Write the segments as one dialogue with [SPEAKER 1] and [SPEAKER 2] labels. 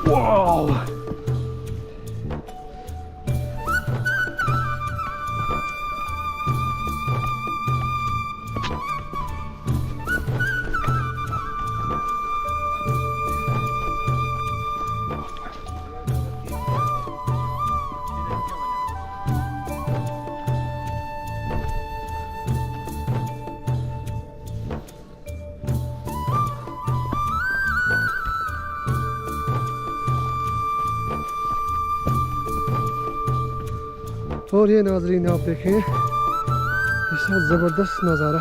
[SPEAKER 1] Wow और ये नाज़रीन आप देखें ऐसा ज़बरदस्त नज़ारा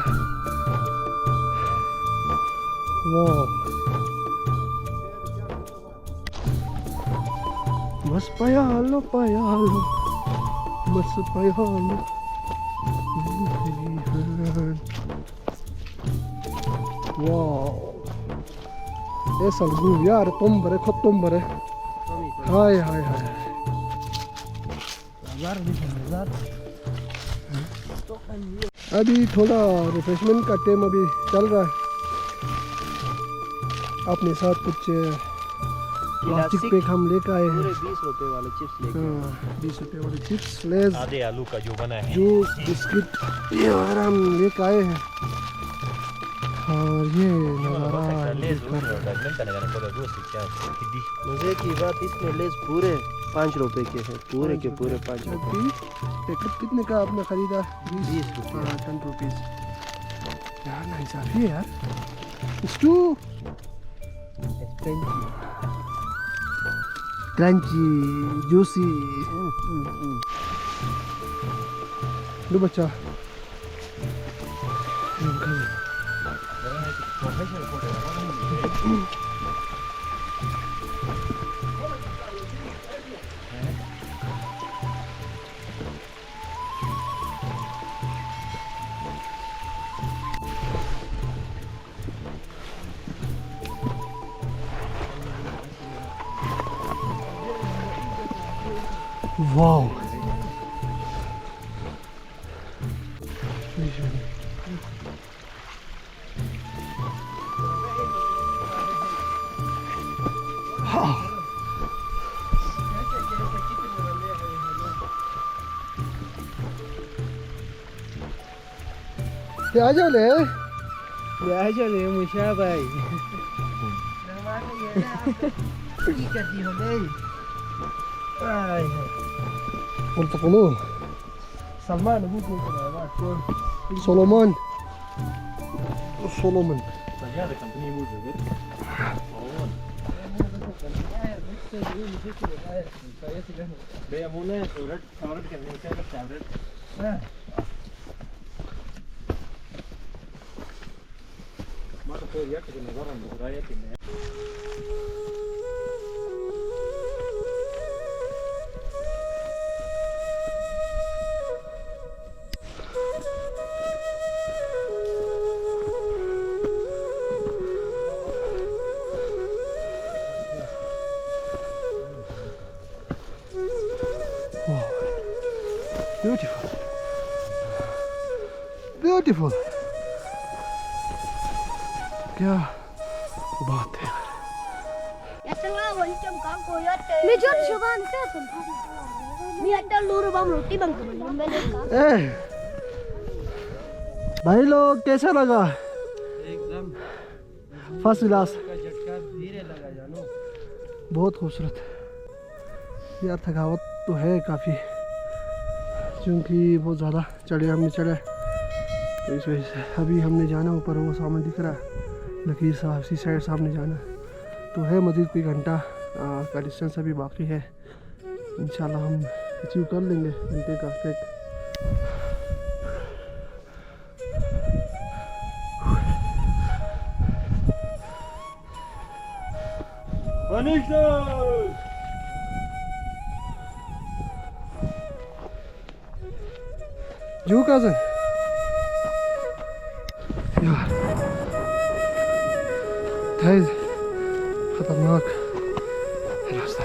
[SPEAKER 1] वाह बस पयालो पयालो बस पयालो वाह ऐसा लगू यार तुम बरे खुद तुम बरे हाय हाय हाय अभी थोड़ा रिफ्रेशमेंट का टाइम अभी चल रहा है अपने साथ कुछ प्लास्टिक पैक हम लेकर आए हैं
[SPEAKER 2] 20 रुपए वाले चिप्स लेके
[SPEAKER 1] 20 रुपए वाले चिप्स लेज
[SPEAKER 2] आधे आलू का जो बना है
[SPEAKER 1] जूस बिस्किट ये वगैरह हम लेकर आए हैं और ये नज़ारा
[SPEAKER 2] मजे की बात इसमें लेज पूरे 5 रुपए के हैं पूरे के पूरे 5 रुपए
[SPEAKER 1] पैकेट कितने का आपने खरीदा
[SPEAKER 2] 20 रुपए
[SPEAKER 1] 10 रुपीस यार नाइंसाफी है यार इट्स टू क्रंची जूसी लो बच्चा वाओ आ जाओ ले
[SPEAKER 2] मुशा भाई
[SPEAKER 1] और तो कौन
[SPEAKER 2] सलमान अबू को
[SPEAKER 1] सोलोमन सोलोमन Beautiful. Beautiful. क्या बात है भाई लोग कैसा लगा
[SPEAKER 2] एकदम
[SPEAKER 1] फर्स्ट क्लास
[SPEAKER 2] धीरे लगा जानो
[SPEAKER 1] बहुत खूबसूरत यार थकावट तो है काफ़ी क्योंकि बहुत ज़्यादा चढ़े हमने चढ़े तो इस वजह से अभी हमने जाना ऊपर वो सामने दिख रहा है लकीर साहब सी साइड सामने जाना तो है मज़ीद कोई घंटा का डिस्टेंस अभी बाकी है इंशाल्लाह हम अचीव कर लेंगे घंटे का ट्रैक जो कज़न यार खतरनाक रास्ता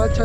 [SPEAKER 1] अच्छा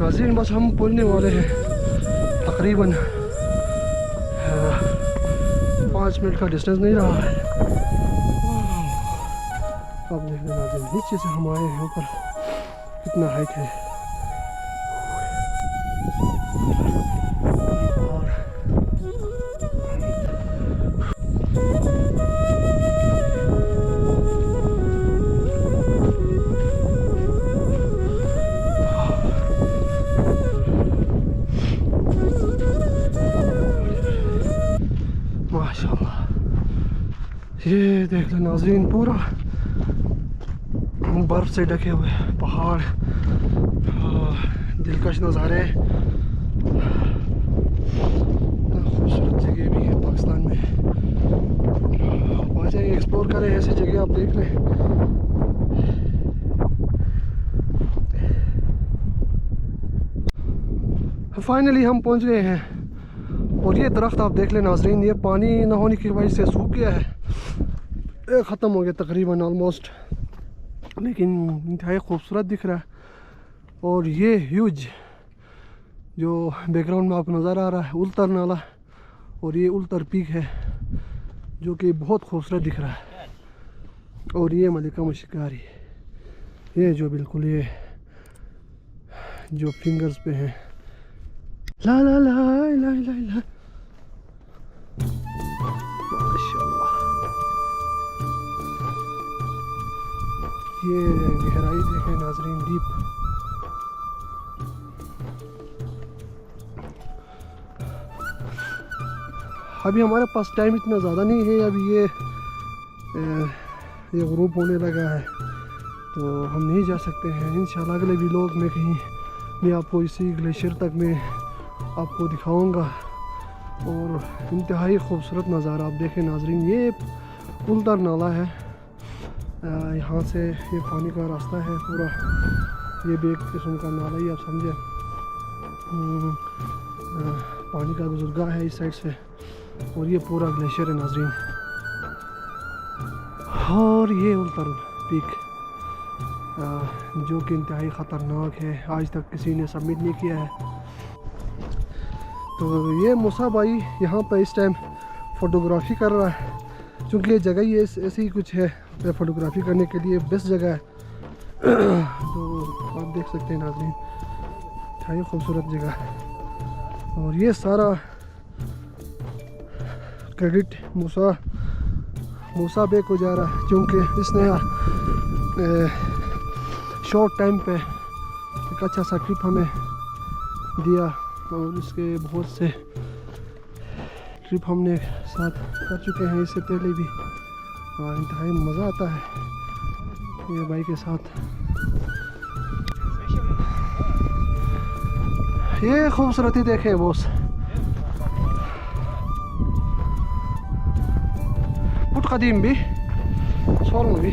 [SPEAKER 1] नाज़रीन बस हम पहुंचने वाले हैं तकरीबन 5 मिनट का डिस्टेंस नहीं रहा है। अब देख लें नाज़रीन नीचे से हम आए हैं ऊपर कितना हाइट है। माशाल्लाह ये देख लो नाज़रीन पूरा बर्फ से ढके हुए पहाड़ दिलकश नज़ारे खूबसूरत जगह भी है पाकिस्तान में। आप आ जाइए एक्सप्लोर करें ऐसी जगह आप देख लें। फाइनली हम पहुंच गए हैं और ये दरख्त आप देख लें नाज़रीन ये पानी ना होने की वजह से सूख गया है ख़त्म हो गया तकरीबन ऑलमोस्ट लेकिन इंतहाई खूबसूरत दिख रहा है। और ये ह्यूज जो बैकग्राउंड में आपको नज़र आ रहा है उल्तर नाला और ये उल्तर पीक है जो कि बहुत खूबसूरत दिख रहा है। और ये मलिका मशिकारी ये जो बिल्कुल ये जो फिंगर्स पे है ला ला ला ला ला ला माशाल्लाह ये गहराई देखें नाज़रीन डीप। अभी हमारे पास टाइम इतना ज़्यादा नहीं है अभी ये ग्रुप होने लगा है तो हम नहीं जा सकते हैं। इंशाल्लाह अगले व्लॉग में कहीं मैं आपको इसी ग्लेशियर तक में आपको दिखाऊंगा। और इंतहाई खूबसूरत नज़ारा आप देखें नाज़रीन ये उल्तर नाला है यहाँ से ये पानी का रास्ता है पूरा ये भी एक किस्म का नाला ही आप समझे पानी का गुजरगाह है इस साइड से और ये पूरा ग्लेशियर है नाज़रीन। और ये उल्तर पीक जो कि इंतहाई ख़तरनाक है आज तक किसी ने सबमिट नहीं किया है। तो ये मूसा भाई यहाँ पर इस टाइम फ़ोटोग्राफ़ी कर रहा है क्योंकि ये जगह ही ऐसी ही कुछ है फ़ोटोग्राफ़ी करने के लिए बेस्ट जगह है। तो आप देख सकते हैं नाज़रीन इंतहाई खूबसूरत जगह है। और ये सारा क्रेडिट मूसा बे को जा रहा है क्योंकि इसने शॉर्ट टाइम पे एक अच्छा सा ट्रिप हमें दिया और इसके बहुत से ट्रिप हमने साथ कर चुके हैं इससे पहले भी और इंतहाई मज़ा आता है ये भाई के साथ। ये खूबसूरती देखें बॉस बहुत कदीम भी सोल में भी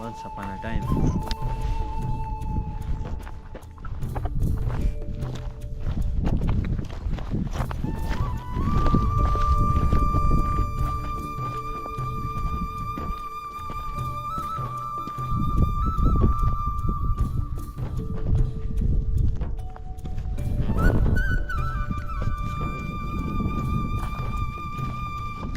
[SPEAKER 3] Once upon a time.